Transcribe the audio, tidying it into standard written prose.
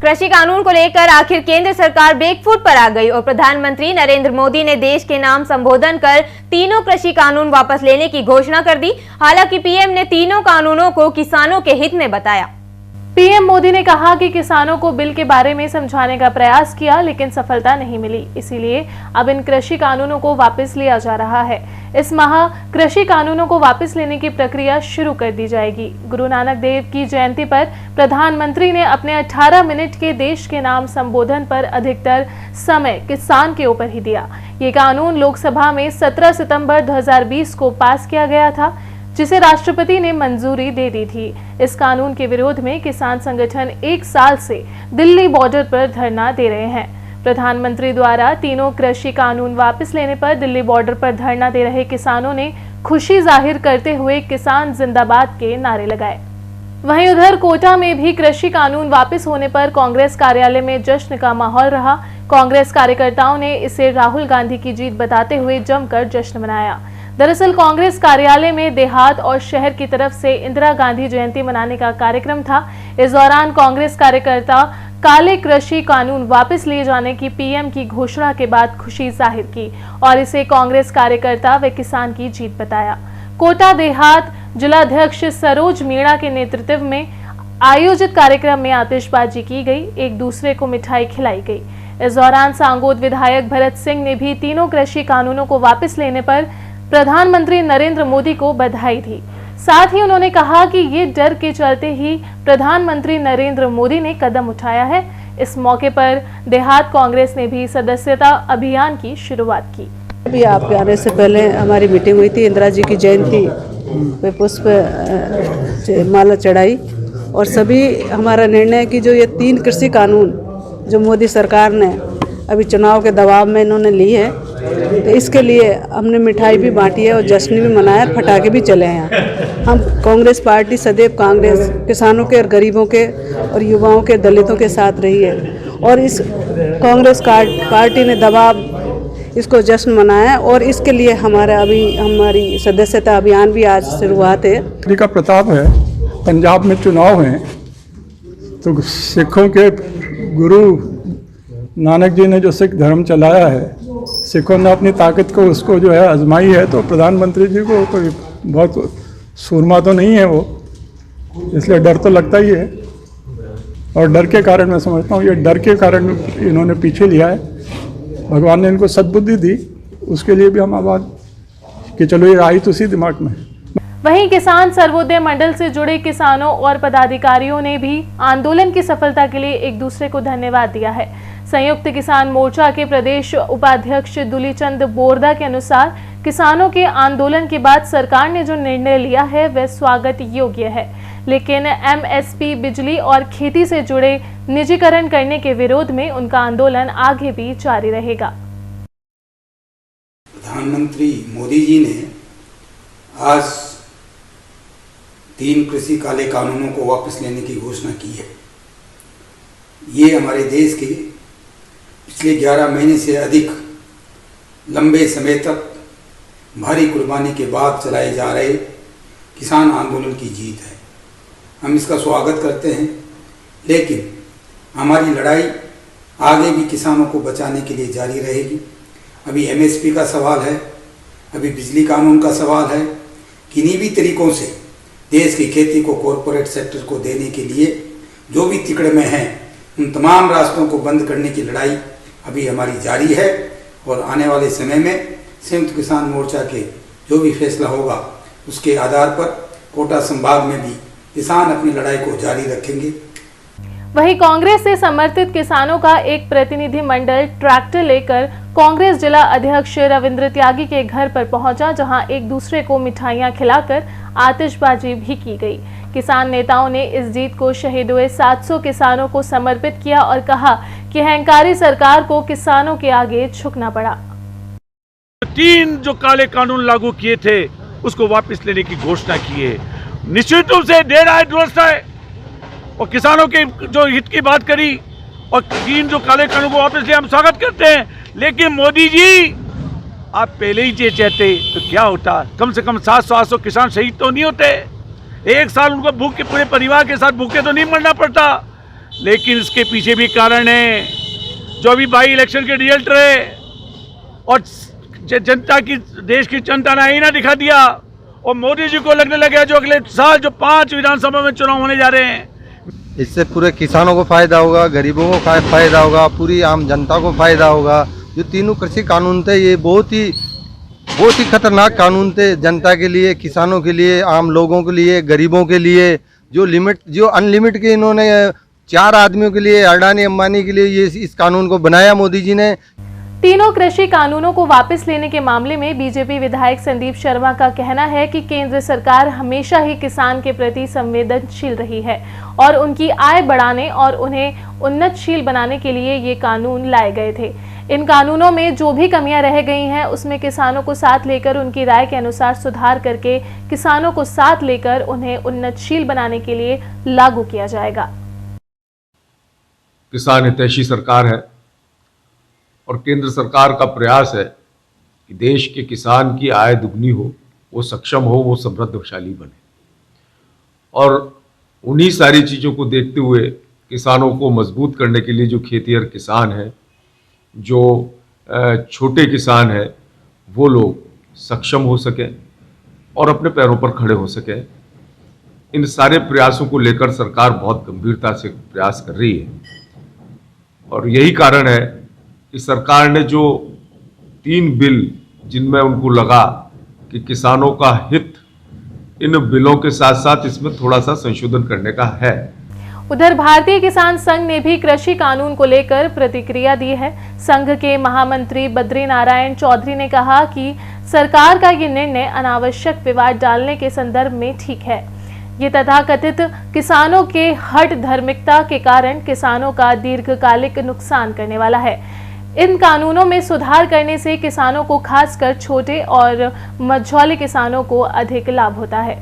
कृषि कानून को लेकर आखिर केंद्र सरकार ब्रेकफुट पर आ गई और प्रधानमंत्री नरेंद्र मोदी ने देश के नाम संबोधन कर तीनों कृषि कानून वापस लेने की घोषणा कर दी। हालांकि पीएम ने तीनों कानूनों को किसानों के हित में बताया। पीएम मोदी ने कहा कि किसानों को बिल के बारे में समझाने का प्रयास किया, लेकिन सफलता नहीं मिली। इसीलिए अब इन कृषि कानूनों को वापस लिया जा रहा है। इस माह कृषि कानूनों को वापस लेने की प्रक्रिया शुरू कर दी जाएगी। गुरु नानक देव की जयंती पर प्रधानमंत्री ने अपने 18 मिनट के देश के नाम संबोधन पर अधिकतर समय किसान के ऊपर ही दिया। ये कानून लोकसभा में 17 सितंबर 2020 को पास किया गया था, जिसे राष्ट्रपति ने मंजूरी दे दी थी। इस कानून के विरोध में किसान संगठन 1 साल से दिल्ली बॉर्डर पर धरना दे रहे हैं। प्रधानमंत्री द्वारा तीनों कृषि कानून वापस लेने पर दिल्ली बॉर्डर पर धरना दे रहे किसानों ने खुशी जाहिर करते हुए किसान जिंदाबाद के नारे लगाए। वहीं उधर कोटा में भी कृषि कानून वापस होने पर कांग्रेस कार्यालय में जश्न का माहौल रहा। कांग्रेस कार्यकर्ताओं ने इसे राहुल गांधी की जीत बताते हुए जमकर जश्न मनाया। दरअसल कांग्रेस कार्यालय में देहात और शहर की तरफ से इंदिरा गांधी जयंती मनाने का कार्यक्रम था। इस दौरान कांग्रेस कार्यकर्ता काले कृषि कानून वापस लिए जाने की पीएम की घोषणा के बाद खुशी जाहिर की और इसे कांग्रेस कार्यकर्ता व किसान की जीत बताया। कोटा देहात जिलाध्यक्ष सरोज मीणा के नेतृत्व में आयोजित कार्यक्रम में आतिशबाजी की गई, एक दूसरे को मिठाई खिलाई गई। इस दौरान सांगोद विधायक भरत सिंह ने भी तीनों कृषि कानूनों को वापस लेने पर प्रधानमंत्री नरेंद्र मोदी को बधाई दी। साथ ही उन्होंने कहा कि ये डर के चलते ही प्रधानमंत्री नरेंद्र मोदी ने कदम उठाया है। इस मौके पर देहात कांग्रेस ने भी सदस्यता अभियान की शुरुआत की। अभी आपके आने से पहले हमारी मीटिंग हुई थी, इंदिरा जी की जयंती पे पुष्प माला चढ़ाई और सभी हमारा निर्णय है कि जो ये 3 कृषि कानून जो मोदी सरकार ने अभी चुनाव के दबाव में इन्होंने ली है, तो इसके लिए हमने मिठाई भी बांटी है और जश्न भी मनाया, फटाके भी चले हैं। हम कांग्रेस पार्टी सदैव कांग्रेस किसानों के और गरीबों के और युवाओं के दलितों के साथ रही है और इस कांग्रेस पार्टी ने दबाव इसको जश्न मनाया और इसके लिए हमारी सदस्यता अभियान भी आज शुरुआत है। का प्रताप है, पंजाब में चुनाव हैं तो सिखों के गुरु नानक जी ने जो सिख धर्म चलाया है, सिखों ने अपनी ताकत को उसको जो है आजमाई है, तो प्रधानमंत्री जी को कोई बहुत सूरमा तो नहीं है वो, इसलिए डर तो लगता ही है और डर के कारण मैं समझता हूँ ये डर के कारण इन्होंने पीछे लिया है। भगवान ने इनको सद्बुद्धि दी, उसके लिए भी हम आभार कि चलो ये आई तो उसी दिमाग में। वहीं किसान सर्वोदय मंडल से जुड़े किसानों और पदाधिकारियों ने भी आंदोलन की सफलता के लिए एक दूसरे को धन्यवाद दिया है। संयुक्त किसान मोर्चा के प्रदेश उपाध्यक्ष दुलीचंद बोरदा के अनुसार किसानों के आंदोलन के बाद सरकार ने जो निर्णय लिया है वह स्वागत योग्य है, लेकिन एमएसपी, बिजली और खेती से जुड़े निजीकरण करने के विरोध में उनका आंदोलन आगे भी जारी रहेगा। प्रधानमंत्री मोदी जी ने आज 3 कृषि काले कानूनों को वापस लेने की घोषणा की है। ये हमारे देश के पिछले 11 महीने से अधिक लंबे समय तक भारी कुर्बानी के बाद चलाए जा रहे किसान आंदोलन की जीत है। हम इसका स्वागत करते हैं, लेकिन हमारी लड़ाई आगे भी किसानों को बचाने के लिए जारी रहेगी। अभी एमएसपी का सवाल है, अभी बिजली कानून का सवाल है। किन्हीं भी तरीकों से देश की खेती को कॉरपोरेट सेक्टर को देने के लिए जो भी तिकड़ में हैं, उन तमाम रास्तों को बंद करने की लड़ाई अभी हमारी जारी है और आने वाले समय में संयुक्त किसान मोर्चा के जो भी फैसला होगा उसके आधार पर कोटा संभाग में भी किसान अपनी लड़ाई को जारी रखेंगे। वहीं कांग्रेस से समर्थित किसानों का एक प्रतिनिधि मंडल ट्रैक्टर लेकर कांग्रेस जिला अध्यक्ष रविंद्र त्यागी के घर पर पहुंचा, जहां एक दूसरे को मिठाइयां खिलाकर आतिशबाजी भी की गई। किसान नेताओं ने इस जीत को शहीद हुए 700 किसानों को समर्पित किया और कहा कि अहंकारी सरकार को किसानों के आगे झुकना पड़ा। 3 जो काले कानून लागू किए थे उसको वापस लेने की घोषणा की है। निश्चित रूप से देर आए दुरुस्त है और किसानों के जो हित की बात करी और 3 जो काले कानून को वापस ले हम स्वागत करते हैं, लेकिन मोदी जी आप पहले ही ये चाहते तो क्या होता, कम से कम 700-800 किसान शहीद तो नहीं होते, 1 साल उनको भूख के पूरे परिवार के साथ भूखे तो नहीं मरना पड़ता। लेकिन इसके पीछे भी कारण है। जो अभी बाई इलेक्शन के रिजल्ट रहे और जनता की, देश की जनता ने आईना दिखा दिया और मोदी जी को लगने लगा जो अगले साल जो 5 विधानसभा में चुनाव होने जा रहे हैं, इससे पूरे किसानों को फायदा होगा, गरीबों को फायदा होगा, पूरी आम जनता को फायदा होगा। जो तीनों कृषि कानून थे ये बहुत ही खतरनाक कानून थे जनता के लिए, किसानों के लिए, आम लोगों के लिए, गरीबों के लिए। जो अनलिमिट के इन्होंने 4 आदमियों के लिए, अडानी अंबानी के लिए ये इस कानून को बनाया मोदी जी ने। तीनों कृषि कानूनों को वापस लेने के मामले में बीजेपी विधायक संदीप शर्मा का कहना है कि केंद्र सरकार हमेशा ही किसान के प्रति संवेदनशील रही है और उनकी आय बढ़ाने और उन्हें उन्नतशील बनाने के लिए ये कानून लाए गए थे। इन कानूनों में जो भी कमियां रह गई हैं उसमें किसानों को साथ लेकर उनकी राय के अनुसार सुधार करके किसानों को साथ लेकर उन्हें उन्नतशील बनाने के लिए लागू किया जाएगा। किसान हितैषी सरकार है और केंद्र सरकार का प्रयास है कि देश के किसान की आय दुगनी हो, वो सक्षम हो, वो समृद्धशाली बने। और उन्हीं सारी चीज़ों को देखते हुए किसानों को मजबूत करने के लिए जो खेतिहर किसान हैं, जो छोटे किसान हैं, वो लोग सक्षम हो सकें और अपने पैरों पर खड़े हो सकें, इन सारे प्रयासों को लेकर सरकार बहुत गंभीरता से प्रयास कर रही है। और यही कारण है कि सरकार ने जो 3 बिल जिनमें उनको लगा कि किसानों का हित, इन बिलों के साथ साथ इसमें थोड़ा सा संशोधन करने का है। उधर भारतीय किसान संघ ने भी कृषि कानून को लेकर प्रतिक्रिया दी है। संघ के महामंत्री बद्री नारायण चौधरी ने कहा कि सरकार का ये निर्णय अनावश्यक विवाद डालने के संदर्भ में ठीक है। ये तथाकथित किसानों के हठ धार्मिकता के कारण किसानों का दीर्घकालिक नुकसान करने वाला है। इन कानूनों में सुधार करने से किसानों को, खासकर छोटे और मझौले किसानों को अधिक लाभ होता है।